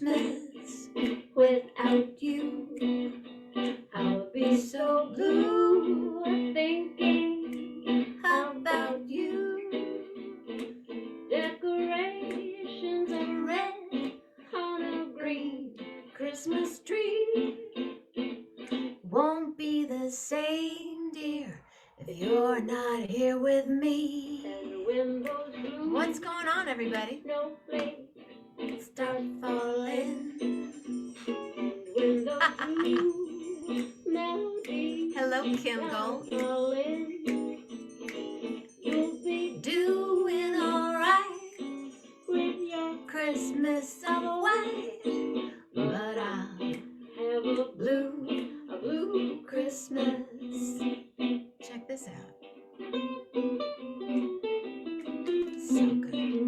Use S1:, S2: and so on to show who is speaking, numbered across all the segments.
S1: Christmas without you. I'll be so blue thinking about you. Decorations of red on a green Christmas tree won't be the same, dear, if you're not here with me. What's going on, everybody? Start falling. Hello, Kim Gold. You'll be doing alright with your Christmas of white, but I'll have a blue Christmas. Check this out. So good.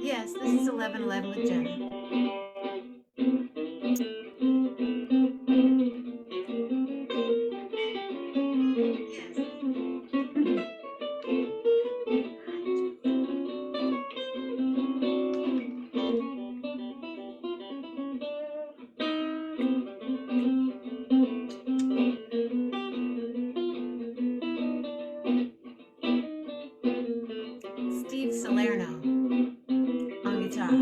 S1: Yes, this is 11:11 with Jenna. Steve Salerno on guitar.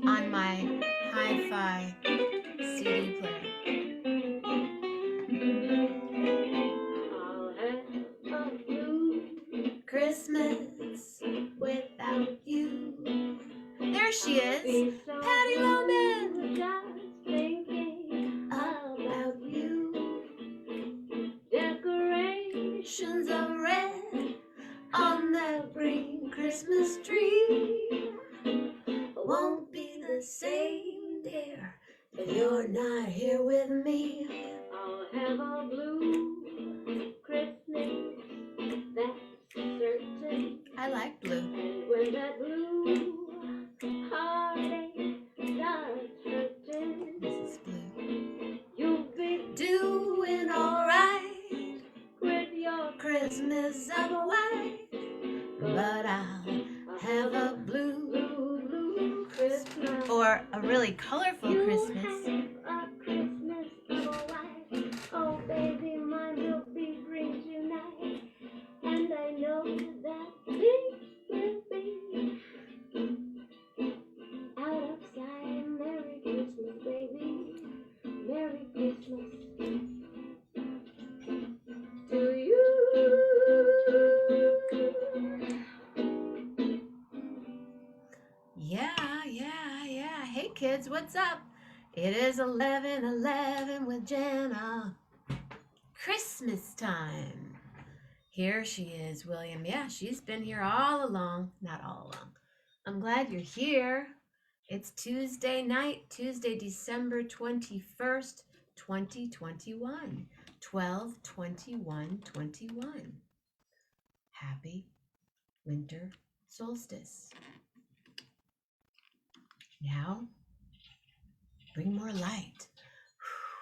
S1: On my hi-fi CD player. I'll have a blue Christmas without you. There she is, Patti Loman. Just thinking about you. Decorations of red on that green Christmas tree won't be the same, dear, if you're not here with me. I'll have a blue Christmas, that's certain. I like blue. And when that blue heartache starts hurting, this is blue, you'll be doing alright with your Christmas of white, but I'll have a blue Christmas, or a really colorful Christmas. A Christmas of white. Oh baby, mine will be green tonight, and I know that things will be out of sight. Merry Christmas, baby. Merry Christmas to you. Yeah. Hey kids, what's up? It is 11:11 with Jenna. Christmas time. Here she is, William. Yeah, she's been here all along. Not all along. I'm glad you're here. It's Tuesday night, Tuesday, December 21st, 2021. 12/21/21. Happy winter solstice. Now, bring more light.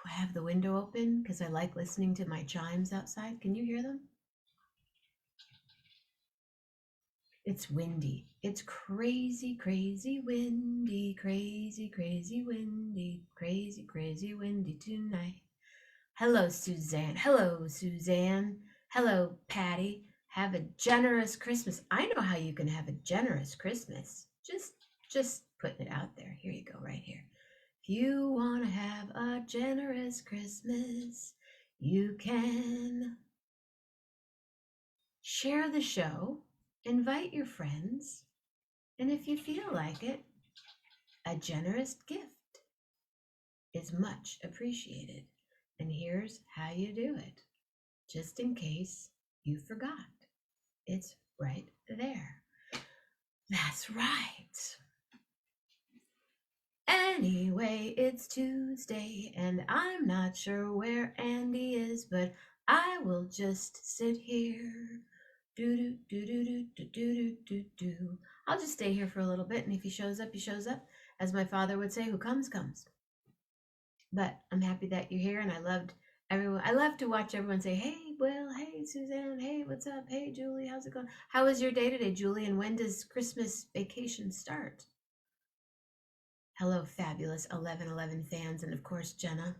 S1: I have the window open because I like listening to my chimes outside. Can you hear them? It's windy. It's crazy, crazy windy, crazy, crazy windy, crazy, crazy windy tonight. Hello, Suzanne. Hello, Suzanne. Hello, Patty. Have a generous Christmas. I know how you can have a generous Christmas. Just putting it out there. Here you go, right here. If you want to have a generous Christmas, you can share the show, invite your friends, and if you feel like it, a generous gift is much appreciated. And here's how you do it, just in case you forgot. It's right there. That's right. Anyway, it's Tuesday, and I'm not sure where Andy is, but I will just sit here. I'll just stay here for a little bit, and if he shows up, he shows up. As my father would say, who comes, comes. But I'm happy that you're here, and I love to watch everyone say, hey, Will. Hey, Suzanne. Hey, what's up? Hey, Julie. How's it going? How was your day today, Julie? And when does Christmas vacation start? Hello, fabulous 1111 fans. And of course, Jenna.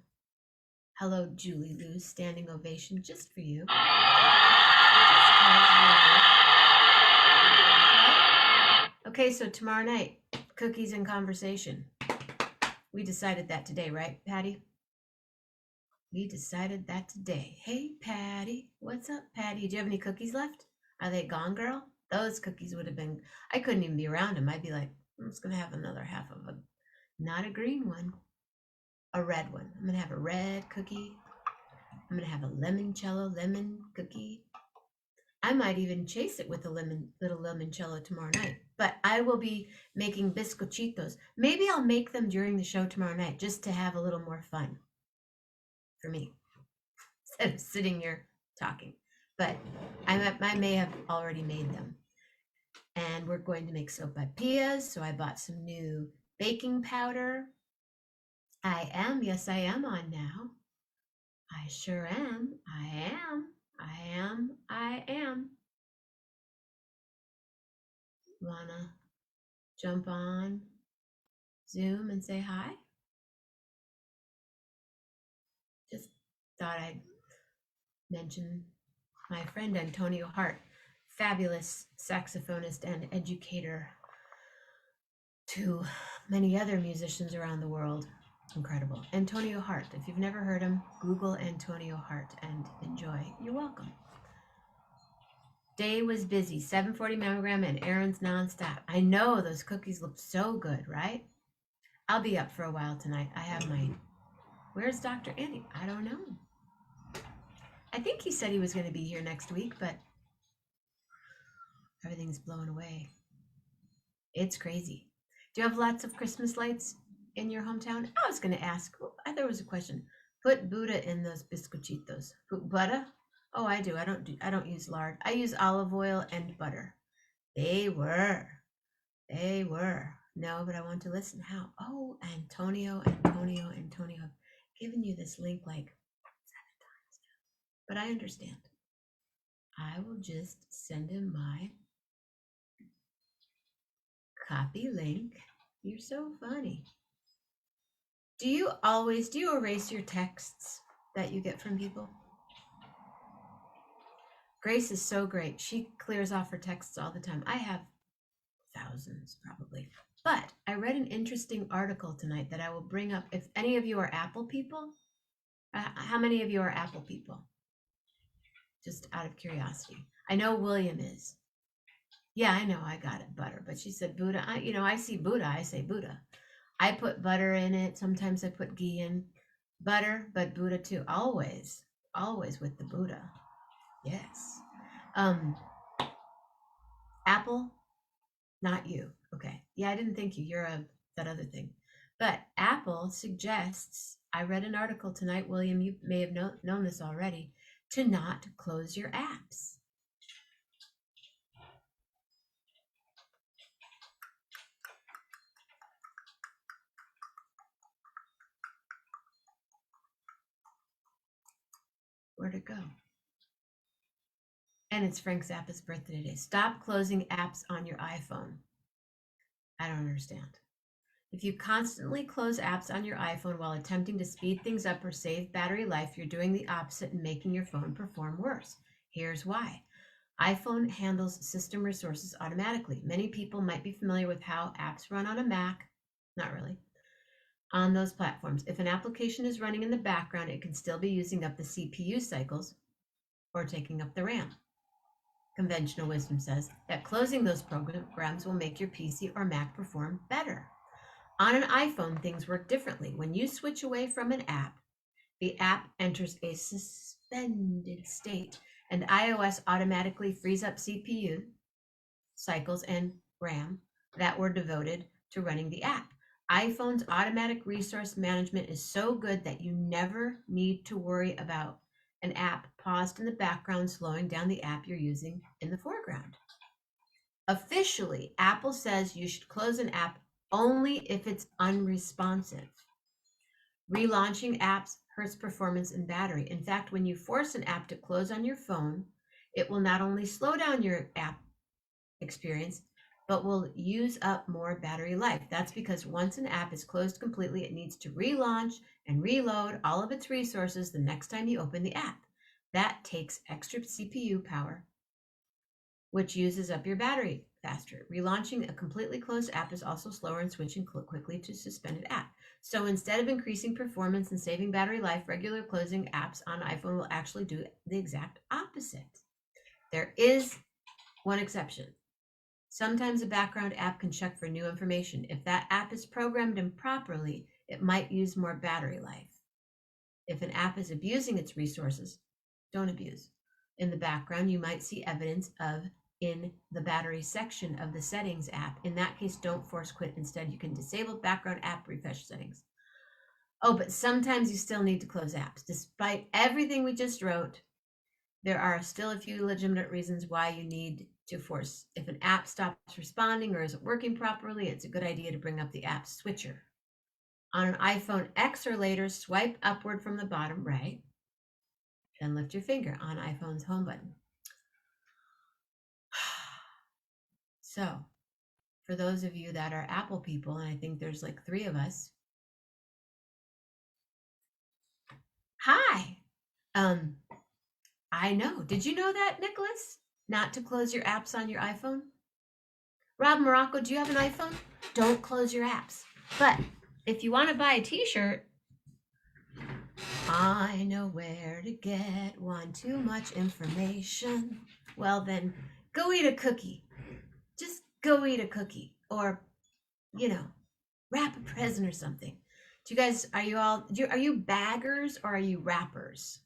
S1: Hello, Julie Lou. Standing ovation just for you. Okay, so tomorrow night, cookies and conversation. We decided that today, right, Patty? We decided that today. Hey, Patty. What's up, Patty? Do you have any cookies left? Are they gone, girl? Those cookies would have been, I couldn't even be around them. I'd be like, I'm just going to have another half of a, not a green one, a red one. I'm going to have a red cookie. I'm going to have a limoncello lemon cookie. I might even chase it with a little limoncello tomorrow night. But I will be making Biscochitos. Maybe I'll make them during the show tomorrow night just to have a little more fun for me instead of sitting here talking. But I may have already made them. And we're going to make sopapillas. So I bought some new baking powder. Yes, I am on now. I sure am. I am. Wanna jump on Zoom and say hi? Just thought I'd mention my friend Antonio Hart, fabulous saxophonist and educator to many other musicians around the world. Incredible. Antonio Hart. If you've never heard him, Google Antonio Hart and enjoy. You're welcome. Day was busy, 7:40 mammogram and errands nonstop. I know those cookies look so good, right? I'll be up for a while tonight. I have mine. Where's Dr. Andy? I don't know. I think he said he was going to be here next week, but everything's blown away. It's crazy. Do you have lots of Christmas lights in your hometown? I was going to ask. There was a question. Put Buddha in those Biscochitos. Put butter? Oh, I do. I don't use lard. I use olive oil and butter. They were. No, but I want to listen. How? Oh, Antonio. Giving you this link like 7 times now. But I understand. I will just send him my copy link. You're so funny. Do you erase your texts that you get from people? Grace is so great. She clears off her texts all the time. I have thousands probably. But I read an interesting article tonight that I will bring up. If any of you are Apple people, how many of you are Apple people? Just out of curiosity. I know William is. Yeah, I know I got it, butter. But she said Buddha. I see Buddha. I say Buddha. I put butter in it. Sometimes I put ghee in. Butter, but Buddha too. Always with the Buddha. Yes. Apple, not you. Okay. Yeah, I didn't think you. You're that other thing. But Apple suggests, I read an article tonight, William, you may have known this already, to not close your apps. Where'd it go? And it's Frank Zappa's birthday today. Stop closing apps on your iPhone. I don't understand. If you constantly close apps on your iPhone while attempting to speed things up or save battery life, you're doing the opposite and making your phone perform worse. Here's why. iPhone handles system resources automatically. Many people might be familiar with how apps run on a Mac. Not really. On those platforms, if an application is running in the background, it can still be using up the CPU cycles or taking up the RAM. Conventional wisdom says that closing those programs will make your PC or Mac perform better. On an iPhone, things work differently. When you switch away from an app, the app enters a suspended state, and iOS automatically frees up CPU cycles and RAM that were devoted to running the app. iPhone's automatic resource management is so good that you never need to worry about an app paused in the background slowing down the app you're using in the foreground. Officially, Apple says you should close an app only if it's unresponsive. Relaunching apps hurts performance and battery. In fact, when you force an app to close on your phone, it will not only slow down your app experience, but will use up more battery life. That's because once an app is closed completely, it needs to relaunch and reload all of its resources the next time you open the app. That takes extra CPU power, which uses up your battery faster. Relaunching a completely closed app is also slower and switching quickly to suspended app. So instead of increasing performance and saving battery life, regular closing apps on iPhone will actually do the exact opposite. There is one exception. Sometimes a background app can check for new information. If that app is programmed improperly, it might use more battery life. If an app is abusing its resources, don't abuse. In the background, you might see evidence of in the battery section of the settings app. In that case, don't force quit. Instead, you can disable background app refresh settings. Oh, but sometimes you still need to close apps. Despite everything we just wrote, there are still a few legitimate reasons why you need to force. If an app stops responding or isn't working properly, it's a good idea to bring up the app switcher. On an iPhone X or later, swipe upward from the bottom right, then lift your finger on iPhone's home button. So, for those of you that are Apple people, and I think there's like 3 of us, hi. I know. Did you know that, Nicholas? Not to close your apps on your iPhone? Rob Morocco, do you have an iPhone? Don't close your apps. But if you want to buy a t-shirt, I know where to get one. Too much information. Well, then go eat a cookie. Just go eat a cookie. Or, wrap a present or something. Do you guys, are you baggers or are you wrappers?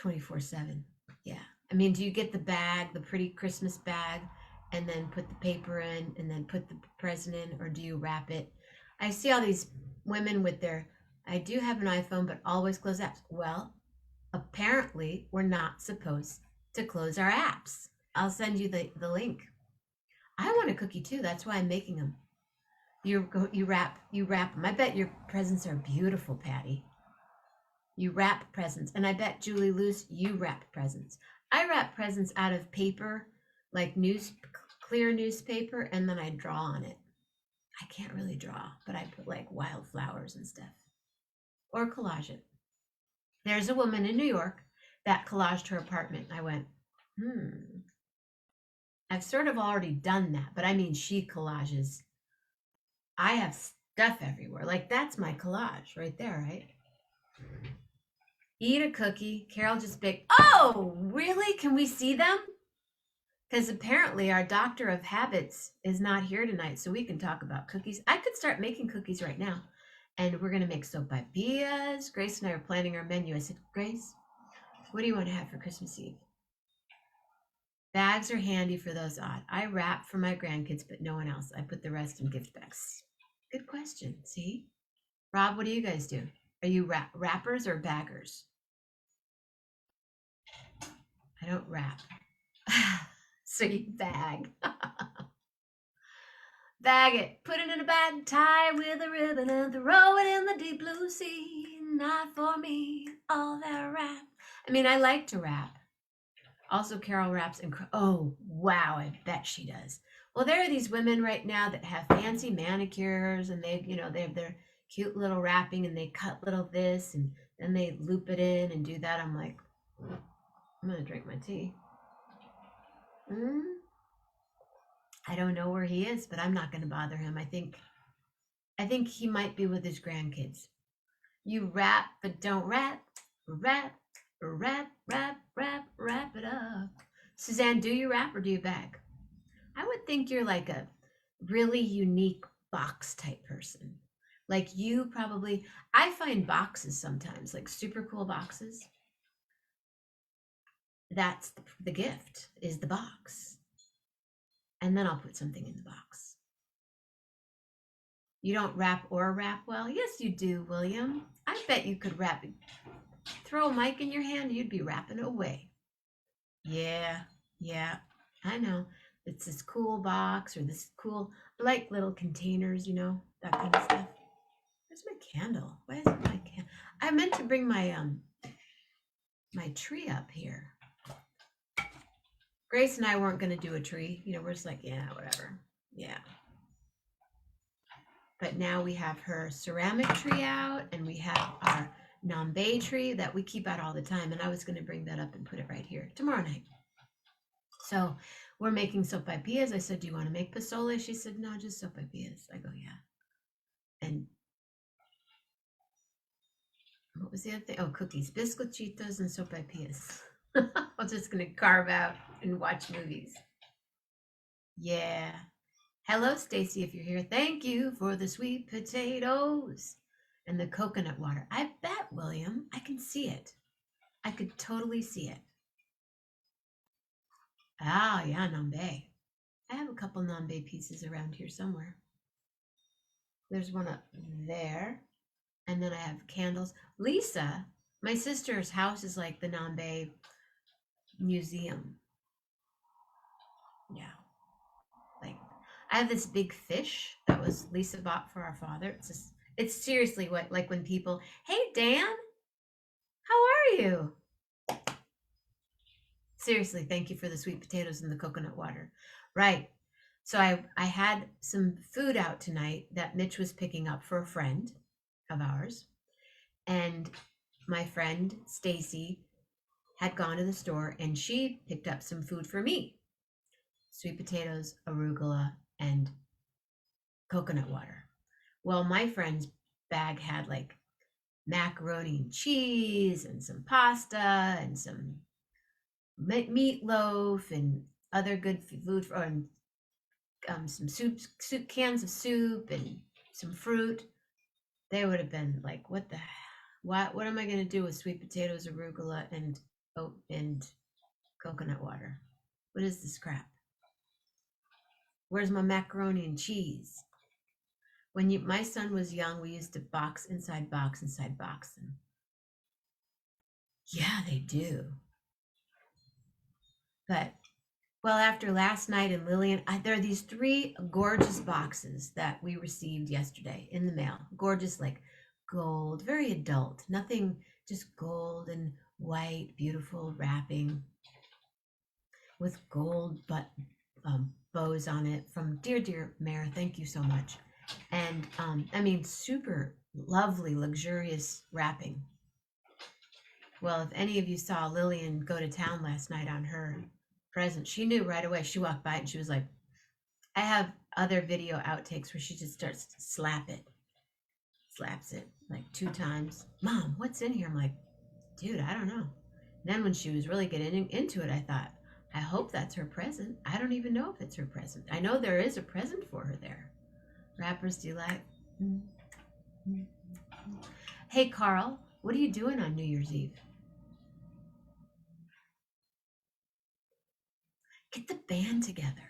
S1: 24/7. Yeah. I mean, do you get the bag, the pretty Christmas bag, and then put the paper in and then put the present in, or do you wrap it? I see all these women with I do have an iPhone, but always close apps. Well, apparently we're not supposed to close our apps. I'll send you the link. I want a cookie too. That's why I'm making them. You wrap them. I bet your presents are beautiful, Patty. You wrap presents. And I bet, Julie Luce, you wrap presents. I wrap presents out of paper, like clear newspaper, and then I draw on it. I can't really draw, but I put like wildflowers and stuff. Or collage it. There's a woman in New York that collaged her apartment. I went, I've sort of already done that, but I mean, she collages. I have stuff everywhere. Like, that's my collage right there, right? Eat a cookie. Carol just baked. Oh, really? Can we see them? Because apparently our doctor of habits is not here tonight, so we can talk about cookies. I could start making cookies right now. And we're going to make sopapillas. Grace and I are planning our menu. I said, Grace, what do you want to have for Christmas Eve? Bags are handy for those odd. I wrap for my grandkids, but no one else. I put the rest in gift bags. Good question. See? Rob, what do you guys do? Are you wrappers or baggers? I don't wrap. So you bag. Bag it. Put it in a bag, tie with a ribbon, and throw it in the deep blue sea. Not for me, all that wrap. I mean, I like to wrap. Also, Carol wraps and oh, wow, I bet she does. Well, there are these women right now that have fancy manicures, and they have their cute little wrapping, and they cut little this, and then they loop it in and do that. I'm like, I'm gonna drink my tea. I don't know where he is, but I'm not gonna bother him. I think he might be with his grandkids. You wrap, but don't wrap. Wrap, wrap, wrap, wrap, wrap it up. Suzanne, do you wrap or do you bag? I would think you're like a really unique box type person. Like you probably, I find boxes sometimes, like super cool boxes. That's the gift, is the box. And then I'll put something in the box. You don't wrap or wrap well? Yes, you do, William. I bet you could wrap. Throw a mic in your hand, you'd be wrapping away. Yeah, I know. It's this cool box or this cool, like little containers, that kind of stuff. Where's my candle? Why isn't my candle? I meant to bring my my tree up here. Grace and I weren't going to do a tree. You know, we're just like, yeah, whatever. Yeah. But now we have her ceramic tree out, and we have our Nambe tree that we keep out all the time. And I was going to bring that up and put it right here tomorrow night. So we're making sopapillas. I said, do you want to make pozole? She said, no, just sopapillas. I go, yeah. And what was the other thing? Oh, cookies, biscochitos, and sopapillas. I'm just going to carve out and watch movies. Yeah. Hello, Stacy, if you're here. Thank you for the sweet potatoes and the coconut water. I bet, William, I can see it. I could totally see it. Ah, yeah, Nambe. I have a couple Nambe pieces around here somewhere. There's one up there. And then I have candles. Lisa, my sister's house is like the Nambe museum. Yeah. Like, I have this big fish that was Lisa bought for our father. It's seriously what, like when people, hey, Dan, how are you? Seriously, thank you for the sweet potatoes and the coconut water. Right. So I had some food out tonight that Mitch was picking up for a friend of ours. And my friend Stacy had gone to the store and she picked up some food for me. Sweet potatoes, arugula, and coconut water. Well, my friend's bag had like macaroni and cheese and some pasta and some meatloaf and other good food and some soup cans of soup and some fruit. They would have been like, what am I going to do with sweet potatoes, arugula, and coconut water? What is this crap? Where's my macaroni and cheese? When my son was young, we used to box inside box inside box. And yeah, they do. But, well, after last night and Lillian, there are these 3 gorgeous boxes that we received yesterday in the mail. Gorgeous, like gold, very adult, nothing, just gold and white, beautiful wrapping with gold bows on it from dear Mara. Thank you so much. And I mean, super lovely, luxurious wrapping. Well, if any of you saw Lillian go to town last night on her present, she knew right away. She walked by and she was like, I have other video outtakes where she just starts to slaps it like 2 times. Mom, what's in here? I'm like, dude, I don't know. And then when she was really getting into it, I thought, I hope that's her present. I don't even know if it's her present. I know there is a present for her there. Rappers Delight. Hey, Carl, what are you doing on New Year's Eve? Get the band together.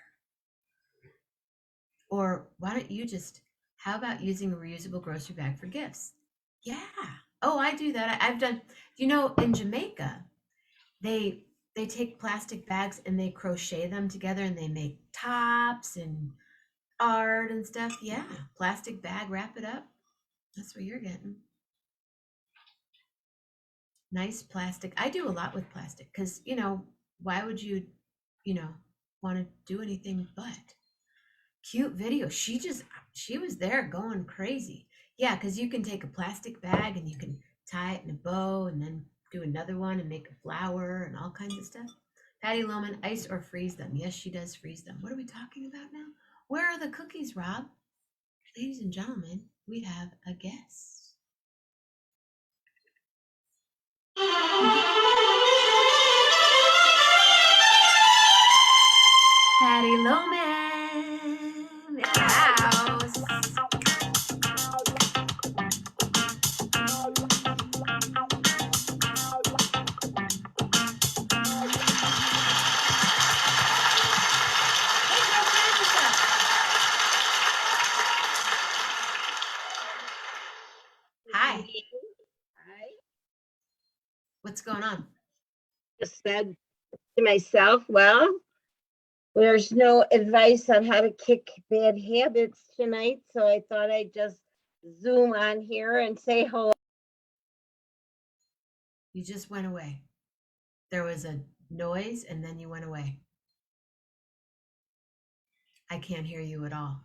S1: Or why don't you how about using a reusable grocery bag for gifts? Yeah. Oh, I do that. I've done, in Jamaica, they take plastic bags and they crochet them together and they make tops and art and stuff. Yeah. Plastic bag, wrap it up. That's what you're getting. Nice plastic. I do a lot with plastic because, why would you, want to do anything but? Cute video. She was there going crazy. Yeah, because you can take a plastic bag and you can tie it in a bow and then do another one and make a flower and all kinds of stuff. Patty Loman, ice or freeze them. Yes, she does freeze them. What are we talking about now? Where are the cookies, Rob? Ladies and gentlemen, we have a guest. Patty Loman in the house. Hi.
S2: Hi.
S1: What's going on?
S2: Just said to myself, well, there's no advice on how to kick bad habits tonight, so I thought I'd just zoom on here and say hello.
S1: You just went away. There was a noise and then you went away. I can't hear you at all.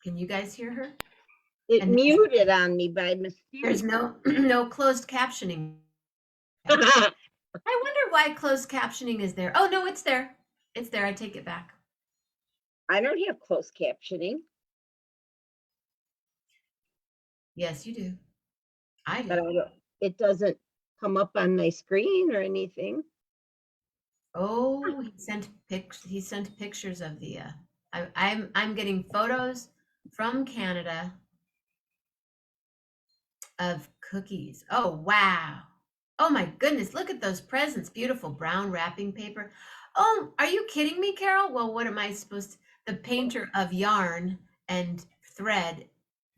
S1: Can you guys hear her?
S2: It
S1: And
S2: muted on me by mistake.
S1: there's no closed captioning. I wonder why closed captioning is there. Oh, no, it's there. It's there. I take it back.
S2: I don't have closed captioning.
S1: Yes, you do. I
S2: But
S1: do.
S2: it doesn't come up on my screen or anything.
S1: Oh, he sent pictures of the I'm getting photos from Canada of cookies. Oh, wow. Oh my goodness, look at those presents. Beautiful brown wrapping paper. Oh, are you kidding me, Carol? Well, what am I supposed to? The painter of yarn and thread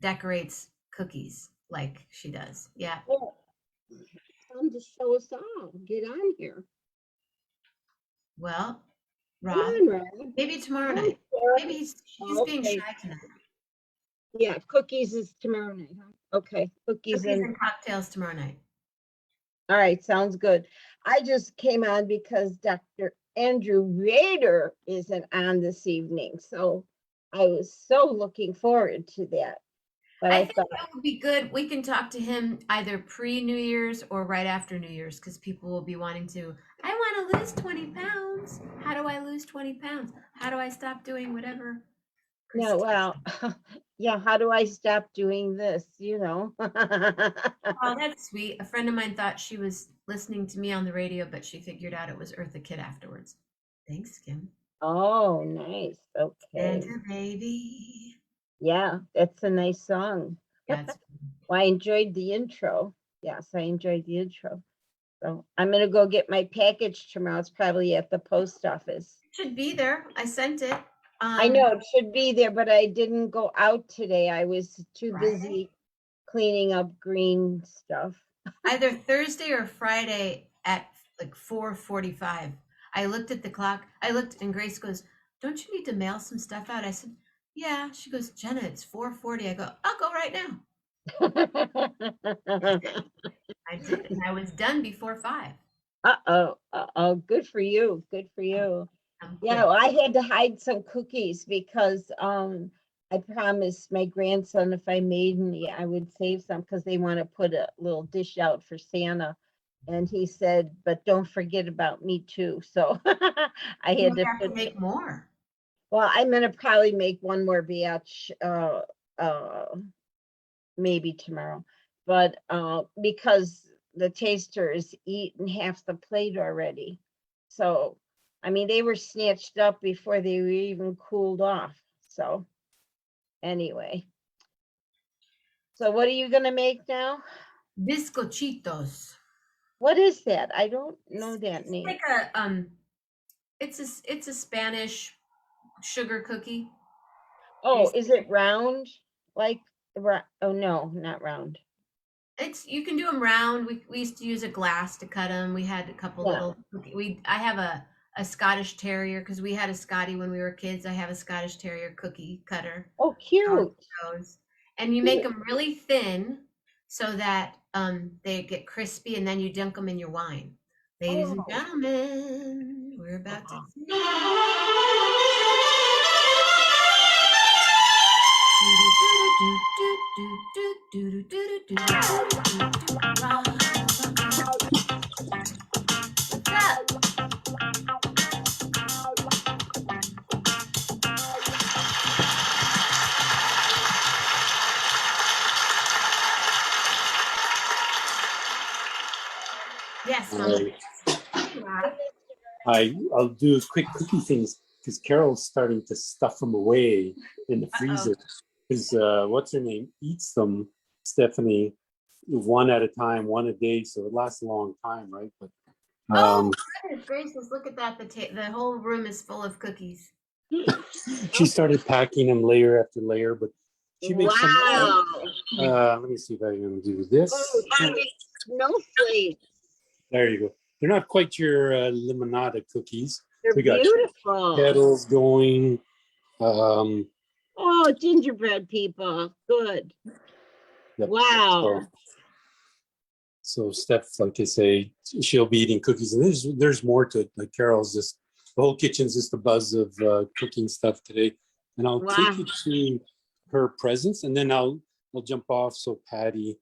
S1: decorates cookies like she does. Yeah.
S2: Oh, time to show us all. Get on here.
S1: Well,
S2: Come
S1: Rob,
S2: on, Rob.
S1: maybe tomorrow
S2: Come on,
S1: night.
S2: Sarah.
S1: Maybe he's being
S2: Okay.
S1: shy tonight.
S2: Yeah, cookies is tomorrow night, huh? Okay, cookies
S1: Cookies
S2: and
S1: and cocktails tomorrow night.
S2: all right, sounds good. I just came on because Dr. Andrew Rader isn't on this evening, so I was so looking forward to that. But
S1: I
S2: I
S1: think
S2: thought,
S1: that would be good. We can talk to him either pre-New Year's or right after New Year's because people will be wanting to, I want to lose 20 pounds. How do I lose 20 pounds? How do I stop doing whatever?
S2: no, well, yeah, how do I stop doing this, you know?
S1: Oh, that's sweet. A friend of mine thought she was listening to me on the radio, but she figured out it was Eartha Kitt afterwards. Thanks, Kim.
S2: Oh, nice. Okay.
S1: Santa baby.
S2: Yeah, that's a nice song.
S1: That's
S2: Well, I enjoyed the intro. Yes, I enjoyed the intro. So I'm gonna go get my package tomorrow. It's probably at the post office.
S1: should be there. I sent it.
S2: I know it should be there, but I didn't go out today. I was too
S1: Friday?
S2: busy cleaning up green stuff.
S1: Either Thursday or Friday at like 4:45. I looked at the clock. I looked and Grace goes, "Don't you need to mail some stuff out?" I said, "Yeah." She goes, "Jenna, it's 4:40." I go, "I'll go right now." I did, and I was done before 5.
S2: Uh-oh, good for you. Good for you.
S1: I'm
S2: Yeah,
S1: quick.
S2: well, I had to hide some cookies because I promised my grandson if I made any, I would save some because they want to put a little dish out for Santa. And he said, but don't forget about me too. So I
S1: You
S2: had to
S1: have to
S2: put,
S1: make more.
S2: well, I'm gonna probably make one more batch maybe tomorrow. But because the tasters eaten half the plate already. So I mean they were snatched up before they were even cooled off. So anyway. So what are you gonna make now?
S1: Biscochitos.
S2: What is that? I don't know that
S1: It's
S2: name.
S1: like it's a Spanish sugar cookie.
S2: Oh, is it round? Like oh no, not round.
S1: You can do them round. We used to use a glass to cut them. We had a couple
S2: Yeah.
S1: little. I have a Scottish Terrier because we had a Scotty when we were kids. I have a Scottish Terrier cookie cutter.
S2: Oh, cute.
S1: And you make them really thin so that they get crispy, and then you dunk them in your wine. Ladies and
S2: Oh.
S1: gentlemen, we're about to. Yes,
S3: I'll do quick cookie things because Carol's starting to stuff them away in the freezer. Because what's her name eats them, Stephanie, one at a time, one a day, so it lasts a long time, right? But
S1: goodness gracious, look at that. The whole room is full of cookies.
S3: she started packing them layer after layer, but she makes some. Let me see if I can do this.
S2: Oh, snowflakes.
S3: There you go. They're not quite your limonada cookies.
S2: They're
S3: We got
S2: beautiful.
S3: petals going.
S2: Oh, gingerbread people. Good.
S3: Yep.
S2: Wow.
S3: So Steph, like I say, she'll be eating cookies, and there's more to it. Like Carol's just the whole kitchen's just a buzz of cooking stuff today. And I'll
S2: Wow.
S3: take you to her presents, and then I'll jump off. So Patty,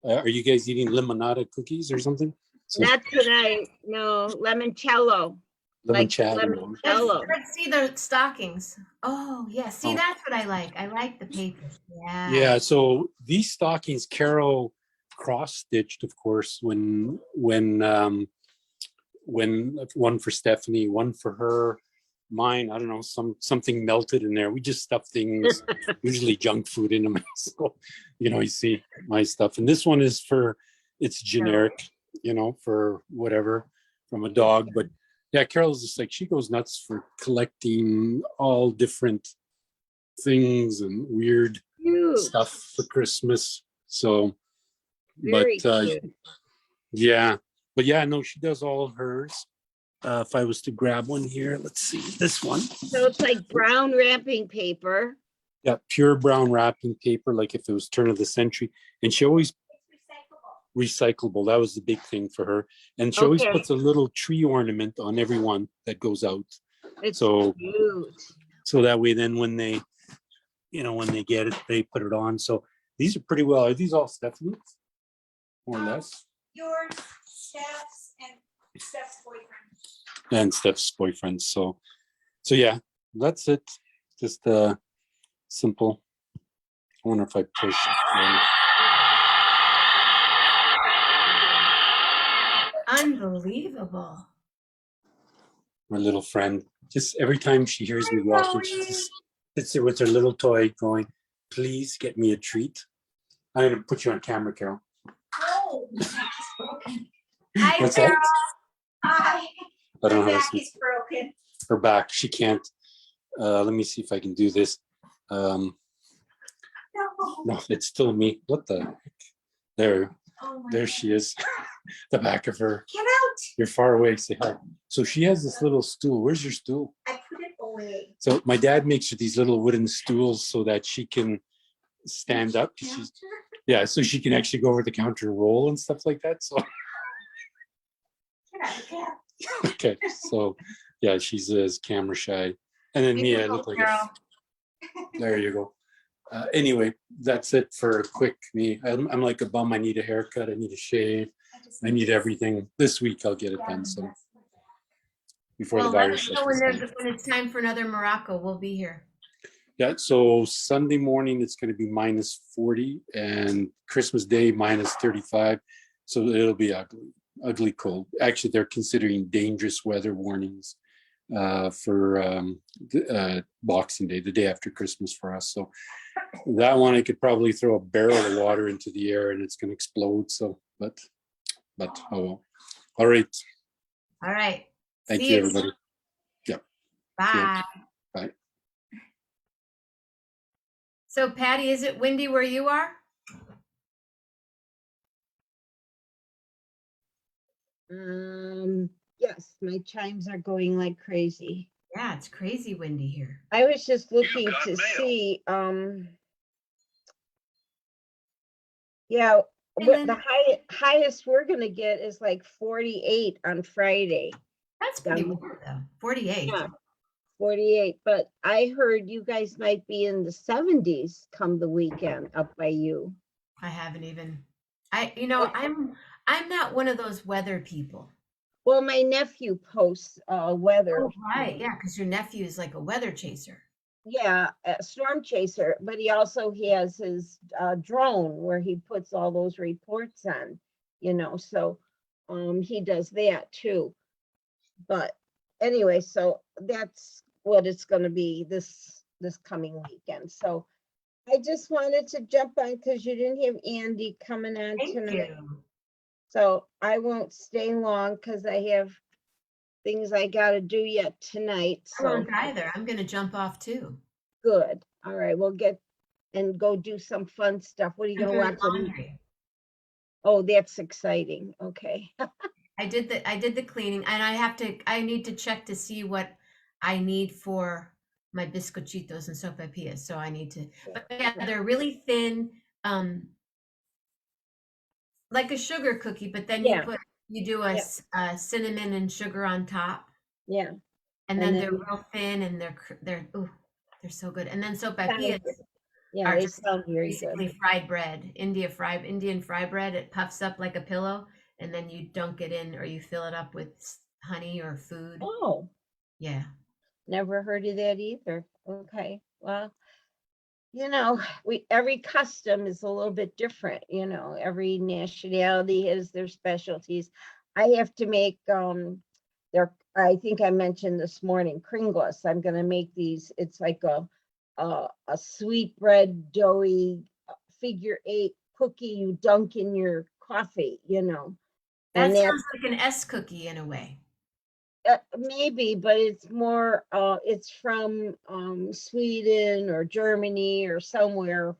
S3: are you guys eating limonada cookies or something? So
S2: Not tonight. No, limoncello. Like
S3: limoncello.
S2: limoncello.
S1: Let's see the stockings. Oh, yeah. See,
S3: Oh.
S1: that's what I like. I like the paper. Yeah.
S3: Yeah. So these stockings, Carol cross-stitched, of course, when one for Stephanie, one for her. Mine, I don't know, something melted in there. We just stuff things, usually junk food in them. So, you see my stuff. And this one is it's generic, for whatever from a dog. But yeah, Carol's just like, she goes nuts for collecting all different things and weird
S2: Cute.
S3: stuff for Christmas. So,
S2: Very
S3: but
S2: cute.
S3: yeah, but yeah, no, she does all of hers. If I was to grab one here, let's see this one.
S2: So it's like brown wrapping paper.
S3: Yeah, pure brown wrapping paper, like if it was turn of the century. And she always recyclable. That was the big thing for her. And she always
S2: Okay.
S3: puts a little tree ornament on every one that goes out.
S2: It's
S3: so
S2: cute.
S3: So that way, then when they get it, they put it on. So these are pretty well. Are these all Stephanie's? More or less.
S4: Yours, Steph's, and Steph's boyfriend.
S3: And Steph's boyfriend. So yeah, that's it. Just simple. I wonder if I push.
S1: Unbelievable.
S3: My little friend, just every time she hears me walking, she just sits there with her little toy going, please get me a treat. I'm going to put you on camera, Carol.
S4: Oh,
S1: Hi,
S3: What's
S1: Carol.
S3: that?
S4: hi.
S3: I don't know
S4: My
S3: how to
S4: back
S3: see
S4: is broken.
S3: her back. She can't. Let me see if I can do this.
S4: No.
S3: No, it's still me. What the heck? There
S4: Oh my
S3: there
S4: God.
S3: she is. The back of her.
S4: Get out.
S3: You're far away. Say hi. So she has this little stool. Where's your stool?
S4: I put it away.
S3: So my dad makes her these little wooden stools so that she can stand up. She's, yeah, so she can actually go over the counter and roll and stuff like that. So
S4: Get out of the cab.
S3: okay, so yeah, she's camera shy. And then me, I look like
S1: Carol.
S3: there you go. Anyway, that's it for a quick me. I'm like a bum. I need a haircut. I need a shave. I need everything. This week I'll get it done. So before the
S1: Well, let
S3: virus.
S1: us know when it's time for another Morocco. We'll be here.
S3: Yeah, so Sunday morning it's going to be minus 40 and Christmas Day minus 35. So it'll be ugly cold. Actually, they're considering dangerous weather warnings for Boxing Day, the day after Christmas for us. So that one I could probably throw a barrel of water into the air and it's going to explode. So, but oh well. All right.
S1: All right.
S3: Thank
S1: See
S3: you, everybody. Yeah.
S1: Bye.
S3: Bye.
S1: So, Patty, is it windy where you are?
S2: Yes, my chimes are going like crazy.
S1: Yeah, it's crazy windy here.
S2: I was just looking to see, yeah,
S1: And
S2: what
S1: then-
S2: the highest we're gonna get is like 48 on Friday.
S1: That's pretty warm, though. 48.
S2: Yeah, 48, but I heard you guys might be in the 70s come the weekend up by you.
S1: I haven't even. I'm not one of those weather people.
S2: Well, my nephew posts weather.
S1: Oh, right. Yeah, because your nephew is like a weather chaser.
S2: Yeah, a storm chaser, but he also has his drone where he puts all those reports on, so he does that too. But anyway, so that's what it's going to be this coming weekend. So I just wanted to jump on because you didn't have Andy coming on
S1: Thank
S2: tonight.
S1: you.
S2: So I won't stay long because I have things I got to do yet tonight.
S1: I
S2: So
S1: won't either. I'm going to jump off too.
S2: good. All right, we'll get and go do some fun stuff. What are you
S1: I'm
S2: going to
S1: doing
S2: watch?
S1: laundry.
S2: Oh, that's exciting. Okay.
S1: I did the cleaning, and I need to check to see what I need for my Biscochitos and sopapillas. So I need to, but yeah, they're really thin. like a sugar cookie, but then you
S2: Yeah,
S1: do a,
S2: yeah,
S1: cinnamon and sugar on top,
S2: yeah.
S1: and
S2: And
S1: then
S2: then
S1: they're real thin and they're so good. And then
S2: sound
S1: sopapillas
S2: good. Yeah,
S1: are
S2: they
S1: just
S2: sound very good.
S1: basically fried bread, Indian fry bread. It puffs up like a pillow, and then you dunk it in or you fill it up with honey or food.
S2: Oh,
S1: Yeah.
S2: never heard of that either. Okay. Well, we every custom is a little bit different, every nationality has their specialties. I have to make I think I mentioned this morning kringles. I'm gonna make these. It's like a sweet bread doughy figure eight cookie you dunk in your coffee, and
S1: That
S2: that
S1: sounds like an S cookie in a way.
S2: maybe, but it's more, it's from Sweden or Germany or somewhere,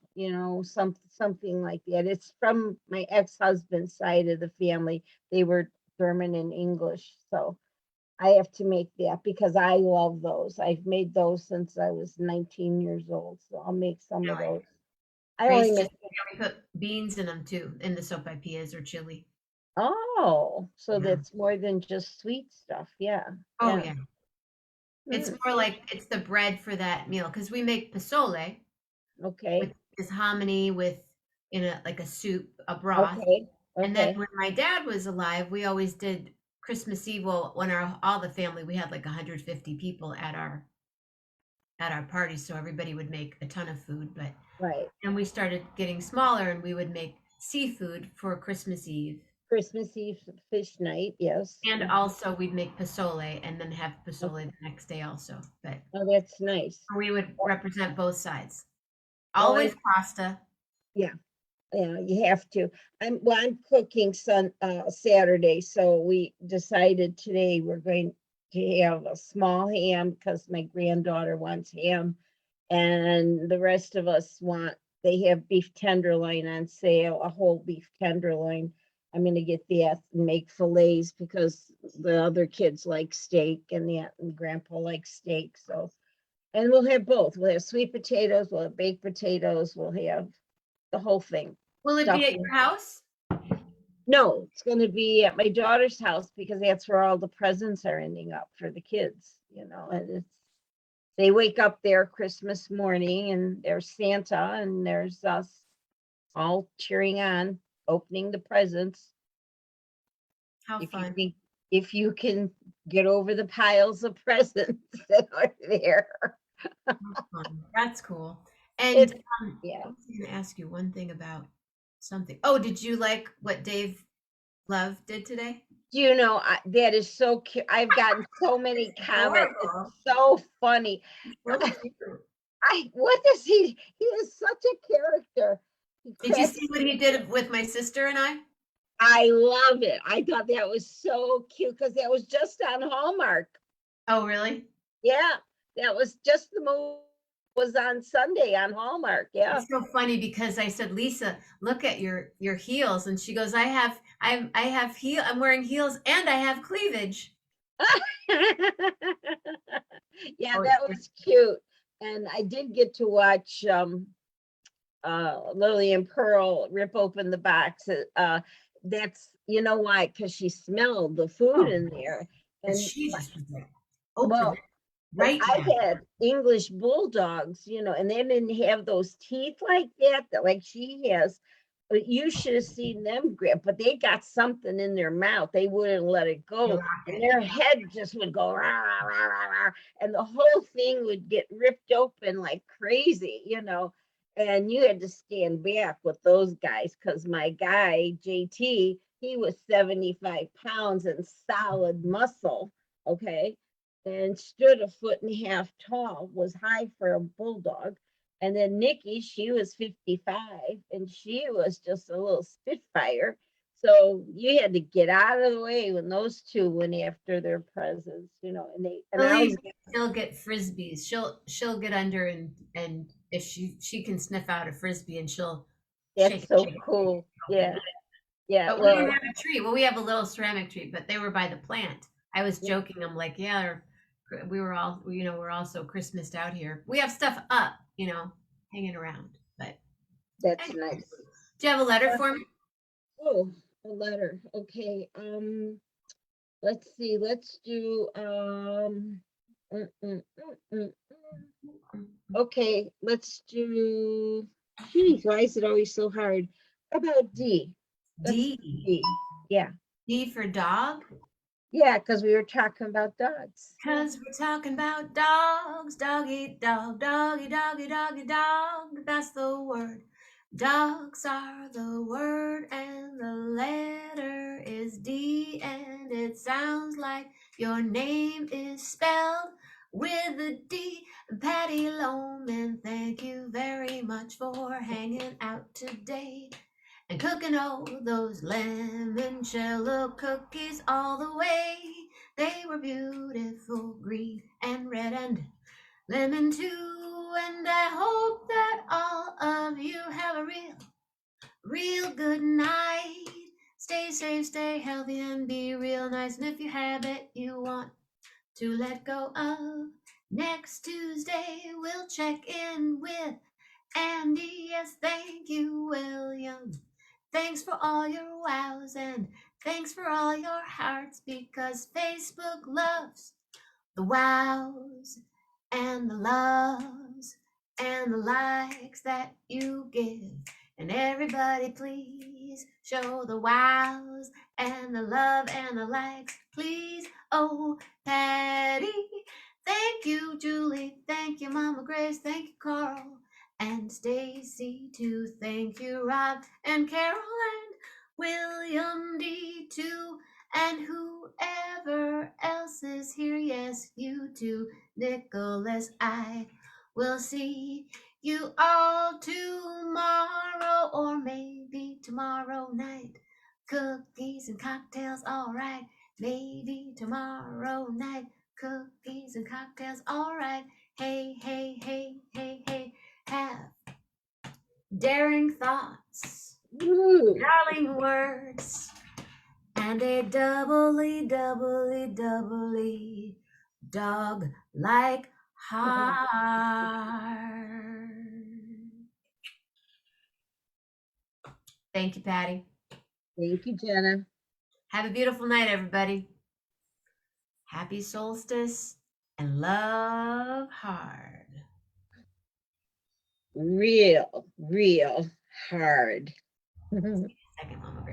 S2: something like that. It's from my ex-husband's side of the family. They were German and English, so I have to make that because I love those. I've made those since I was 19 years old, so I'll make some of
S1: Really.
S2: those. I only
S1: Grace just
S2: make,
S1: we put beans in them too, in the sopapillas or chili.
S2: oh, so
S1: Yeah.
S2: that's more than just sweet stuff. Yeah,
S1: Oh
S2: yeah.
S1: yeah. It's
S2: Mm,
S1: more like it's the bread for that meal because we make pozole, which
S2: okay,
S1: is hominy with in a like a soup, a broth.
S2: okay,
S1: And then
S2: okay.
S1: when my dad was alive, we always did Christmas Eve. Well, when all the family, we had like 150 people at our party, so everybody would make a ton of food. But
S2: Right.
S1: then we started getting smaller, and we would make seafood for Christmas Eve,
S2: Christmas Eve fish night, yes.
S1: and also we'd make pozole, and then have pozole
S2: Okay.
S1: the next day also. But
S2: Oh, that's nice.
S1: we would
S2: Well,
S1: represent both sides.
S2: well,
S1: Always pasta.
S2: yeah, yeah, you have to. I'm cooking Saturday, so we decided today we're going to have a small ham because my granddaughter wants ham, and the rest of us they have beef tenderloin on sale, a whole beef tenderloin. I'm gonna get that and make fillets because the other kids like steak and grandpa likes steak, so. And we'll have both. We'll have sweet potatoes, we'll have baked potatoes, we'll have the whole thing.
S1: Will it be at
S2: Stuffing.
S1: your house?
S2: No, it's gonna be at my daughter's house because that's where all the presents are ending up for the kids, and they wake up there Christmas morning and there's Santa and there's us all cheering on, opening the presents.
S1: How
S2: If you
S1: fun.
S2: think, if you can get over the piles of presents that are there.
S1: How fun. That's cool. And
S2: It's, yeah.
S1: I was going to ask you one thing about something. Oh, did you like what Dave Love did today?
S2: That is so cute. I've gotten so many comments.
S1: Adorable.
S2: It's so funny.
S1: So cute.
S2: What does he is such a character. He
S1: Did you
S2: cracks
S1: see what he did with my sister and I?
S2: I love it. I thought that was so cute because that was just on Hallmark.
S1: Oh, really?
S2: Yeah, that was just the movie was on Sunday on Hallmark. Yeah.
S1: It's so funny because I said, Lisa, look at your heels, and she goes, I have I'm wearing heels and I have cleavage.
S2: Yeah,
S1: Oh,
S2: that was cute. And I did get to watch Lily and Pearl rip open the box. That's why, because she smelled the food
S1: oh,
S2: in there.
S1: and
S2: And
S1: she just was like, open
S2: well,
S1: it right
S2: I
S1: now.
S2: had English bulldogs, and they didn't have those teeth like that like she has. But you should have seen them grip, but they got something in their mouth. They wouldn't let it
S1: You
S2: go.
S1: lock
S2: And
S1: it.
S2: their head just would go rah, rah, rah, rah, rah, and the whole thing would get ripped open like crazy. And you had to stand back with those guys because my guy, JT, he was 75 pounds and solid muscle. Okay. And stood a foot and a half tall, was high for a bulldog. And then Nikki, she was 55 and she was just a little spitfire. So you had to get out of the way when those two went after their presents, and I
S1: Lily,
S2: was,
S1: she'll get frisbees. She'll get under and if she can sniff out a frisbee and she'll shake
S2: that's
S1: it,
S2: so
S1: shake it, shake
S2: cool.
S1: it, open
S2: Yeah.
S1: it.
S2: Yeah.
S1: But we don't
S2: Well,
S1: have a tree. Well, we have a little ceramic tree, but they were by the plant. I was joking. I'm like, yeah, we were all, we're all so Christmased out here. We have stuff up, hanging around. But
S2: that's
S1: anyway,
S2: nice.
S1: do you have a letter for me?
S2: Oh, a letter. Okay. Let's see. Let's do mm, mm, mm, mm. Okay, let's do. Geez, why is it always so hard? How about D? Let's do
S1: D.
S2: D. Yeah.
S1: D for dog.
S2: Yeah, because we were talking about dogs.
S1: Cause we're talking about dogs, dog eat dog, doggy, doggy, doggy, dog. That's the word. Dogs are the word, and the letter is D, and it sounds like your name is spelled with a D. Patty Loman, thank you very much for hanging out today and cooking all those limoncello cookies all the way. They were beautiful, green and red and lemon too. And I hope that all of you have a real good night. Stay safe, stay healthy, and be real nice. And if you have it you want to let go of, next Tuesday we'll check in with Andy. Yes, thank you, William. Thanks for all your wows and thanks for all your hearts, because Facebook loves the wows and the loves and the likes that you give. And everybody please show the wows and the love and the likes, please. Oh, Patty, thank you, Julie, thank you, Mama Grace, thank you, Carl and Stacy too, thank you, Rob and Carol and William D too, and whoever else is here, yes, you too, Nicholas. I will see you all tomorrow, or maybe tomorrow night. Cookies and cocktails, all right. Maybe tomorrow night. Cookies and cocktails, all right. Hey, hey, hey, hey, hey. Have daring thoughts,
S2: Woo.
S1: darling words, and a doubly, doubly, doubly dog like heart. Thank you, Patty.
S2: Thank you, Jenna.
S1: Have a beautiful night, everybody. Happy solstice and love hard.
S2: Real hard.
S1: Second, Mama.